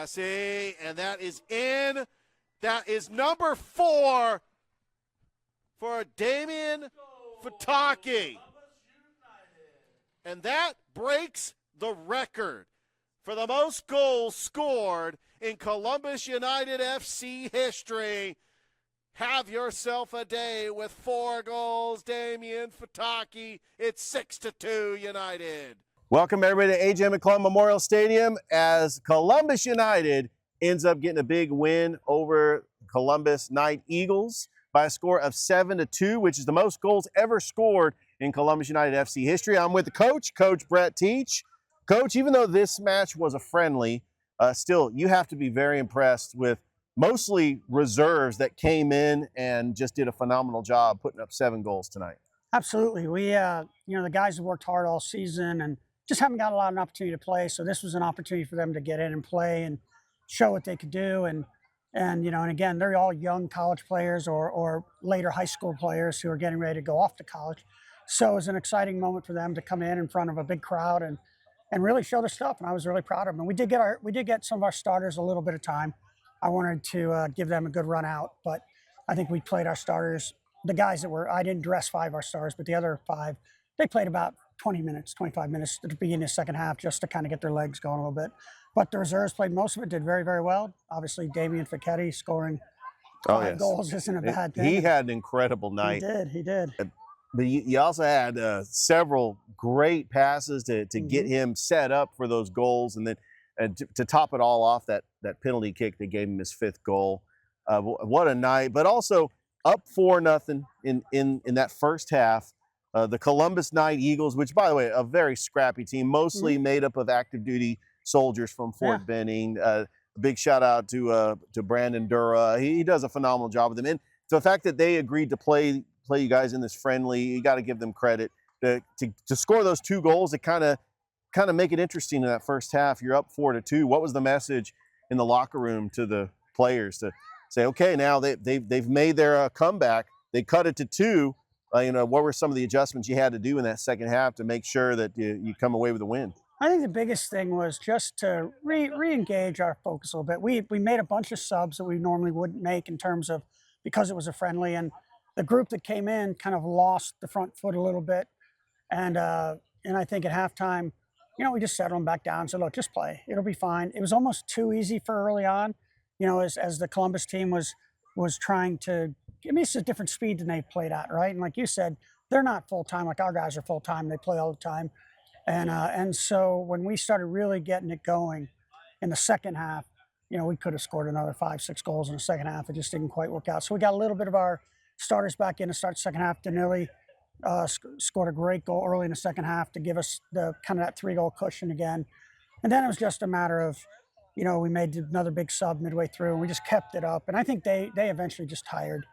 Massey, and that is in. That is number 4 for Damian Fataki. And that breaks the record for the most goals scored in Columbus United FC history. Have yourself a day with 4 goals, Damian Fataki. It's 6-2 United. Welcome everybody to A.J. McClung Memorial Stadium as Columbus United ends up getting a big win over Columbus Knight Eagles by a score of 7-2, which is the most goals ever scored in Columbus United FC history. I'm with the coach, Coach Brett Teach. Coach, even though this match was a friendly, still you have to be very impressed with mostly reserves that came in and just did a phenomenal job putting up 7 goals tonight. Absolutely. We, the guys have worked hard all season and just haven't got a lot of opportunity to play. So this was an opportunity for them to get in and play and show what they could do. And again, they're all young college players or later high school players who are getting ready to go off to college. So it was an exciting moment for them to come in front of a big crowd and really show their stuff. And I was really proud of them. And we did get some of our starters a little bit of time. I wanted to give them a good run out, but I think we played our starters. The guys I didn't dress 5 of our stars, but the other 5, they played about 20 minutes, 25 minutes at the beginning of the second half just to kind of get their legs going a little bit. But the reserves played most of it, did very, very well. Obviously, Damian Facchetti scoring 5 goals isn't a bad thing. He had an incredible night. He did. But you also had several great passes to get him set up for those goals. And then to top it all off, that penalty kick that gave him his 5th goal. What a night. But also up 4-0 in that first half. The Columbus Knight Eagles, which, by the way, a very scrappy team, mostly made up of active duty soldiers from Fort Benning. Big shout out to Brandon Dura. He does a phenomenal job with them. And the fact that they agreed to play you guys in this friendly, you got to give them credit. To score those 2 goals, it kind of make it interesting in that first half. You're up 4-2. What was the message in the locker room to the players to say, okay, now they've made their comeback. They cut it to 2. What were some of the adjustments you had to do in that second half to make sure that you come away with a win? I think the biggest thing was just to re-engage our focus a little bit. We made a bunch of subs that we normally wouldn't make in terms of because it was a friendly, and the group that came in kind of lost the front foot a little bit. And I think at halftime, we just settled them back down and said, look, just play. It'll be fine. It was almost too easy for early on, as the Columbus team was trying to. I mean, it's a different speed than they've played at, right? And like you said, they're not full-time like our guys are full-time. They play all the time. And so when we started really getting it going in the second half, we could have scored another 5-6 goals in the second half. It just didn't quite work out. So we got a little bit of our starters back in to start the second half. Danili scored a great goal early in the second half to give us the kind of that 3-goal cushion again. And then it was just a matter of, we made another big sub midway through, and we just kept it up. And I think they eventually just tired.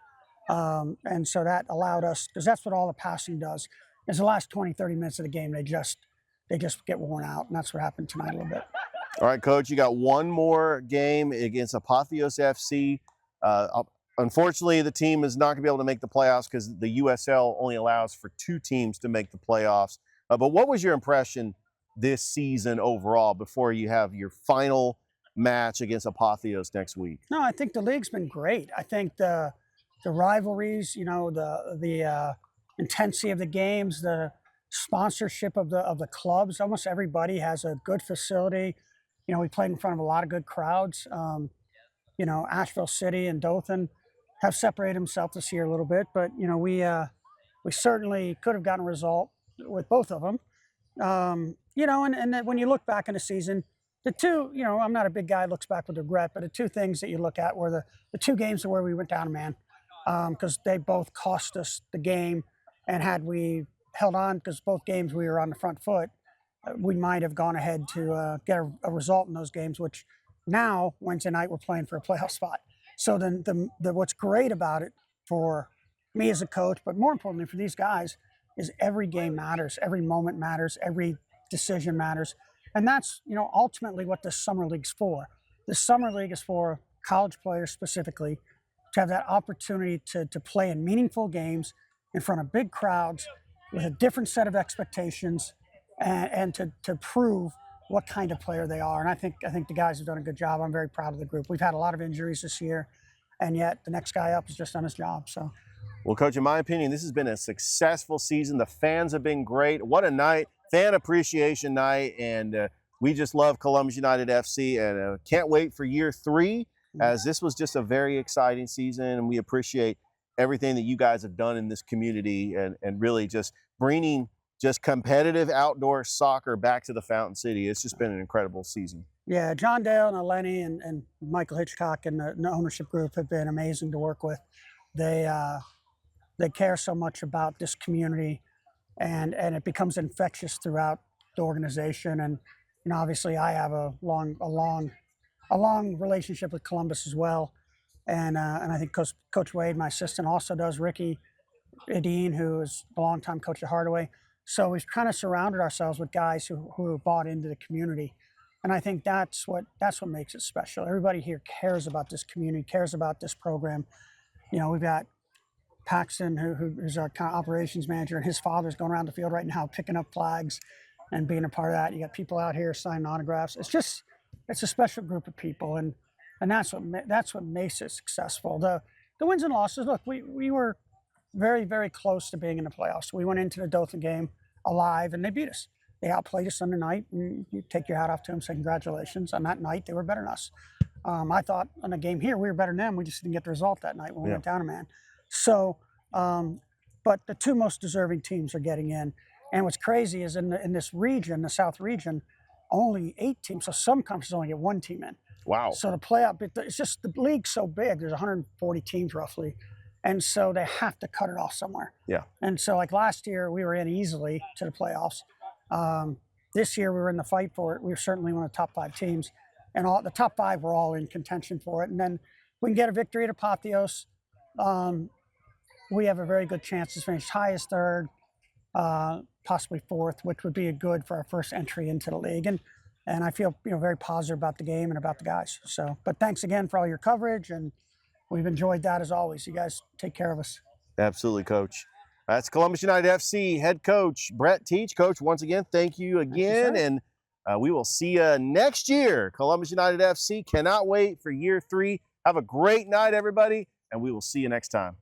And so that allowed us, because that's what all the passing does, is the last 20, 30 minutes of the game, they just get worn out. And that's what happened tonight a little bit. All right, Coach, you got one more game against Apotheos FC. Unfortunately, the team is not going to be able to make the playoffs because the USL only allows for 2 teams to make the playoffs. But what was your impression this season overall before you have your final match against Apotheos next week? No, I think the league's been great. I think the rivalries, the intensity of the games, the sponsorship of the clubs. Almost everybody has a good facility. We played in front of a lot of good crowds. Asheville City and Dothan have separated themselves this year a little bit, but we certainly could have gotten a result with both of them. And when you look back in the season, the 2, I'm not a big guy who looks back with regret, but the 2 things that you look at were the 2 games where we went down a man. Because they both cost us the game, and had we held on, because both games we were on the front foot, we might have gone ahead to get a result in those games, which now, Wednesday night, we're playing for a playoff spot. So then what's great about it for me as a coach, but more importantly for these guys, is every game matters, every moment matters, every decision matters. And that's, ultimately what the Summer League's for. The Summer League is for college players specifically, to have that opportunity to play in meaningful games in front of big crowds with a different set of expectations and to prove what kind of player they are. And I think the guys have done a good job. I'm very proud of the group. We've had a lot of injuries this year, and yet the next guy up has just done his job. So, well, Coach, in my opinion, this has been a successful season. The fans have been great. What a night, fan appreciation night, and we just love Columbus United FC, and can't wait for year 3, as this was just a very exciting season, and we appreciate everything that you guys have done in this community, and really just bringing just competitive outdoor soccer back to the Fountain City. It's just been an incredible season. Yeah, John Dale and Lenny and Michael Hitchcock and the ownership group have been amazing to work with. They care so much about this community, and it becomes infectious throughout the organization. And obviously, I have a long relationship with Columbus as well. And I think Coach Wade, my assistant, also does. Ricky Edine, who is a longtime coach at Hardaway. So we've kind of surrounded ourselves with guys who have bought into the community. And I think that's what makes it special. Everybody here cares about this community, cares about this program. We've got Paxton, who's our kind of operations manager, and his father's going around the field right now picking up flags and being a part of that. You got people out here signing autographs. It's a special group of people, and that's what makes it successful. The wins and losses. Look, we were very, very close to being in the playoffs. We went into the Dothan game alive, and they beat us. They outplayed us Sunday night, and you take your hat off to them, say congratulations. On that night, they were better than us. I thought on the game here, we were better than them. We just didn't get the result that night when we went down a man. So, but the 2 most deserving teams are getting in. And what's crazy is in this region, the South region, only 8 teams. So some conferences only get 1 team in. Wow. So the playoff, it's just the league's so big. There's 140 teams roughly. And so they have to cut it off somewhere. Yeah. And so like last year, we were in easily to the playoffs. This year, we were in the fight for it. We were certainly one of the top 5 teams. And the top 5 were all in contention for it. And then we can get a victory at Apotheos. We have a very good chance to finish high as 3rd, possibly 4th, which would be good for our first entry into the league. And I feel very positive about the game and about the guys. So, but thanks again for all your coverage, and we've enjoyed that as always. You guys take care of us. Absolutely, Coach. That's Columbus United FC head coach Brett Teach. Coach, once again, thank you again, and we will see you next year. Columbus United FC cannot wait for year 3. Have a great night, everybody, and we will see you next time.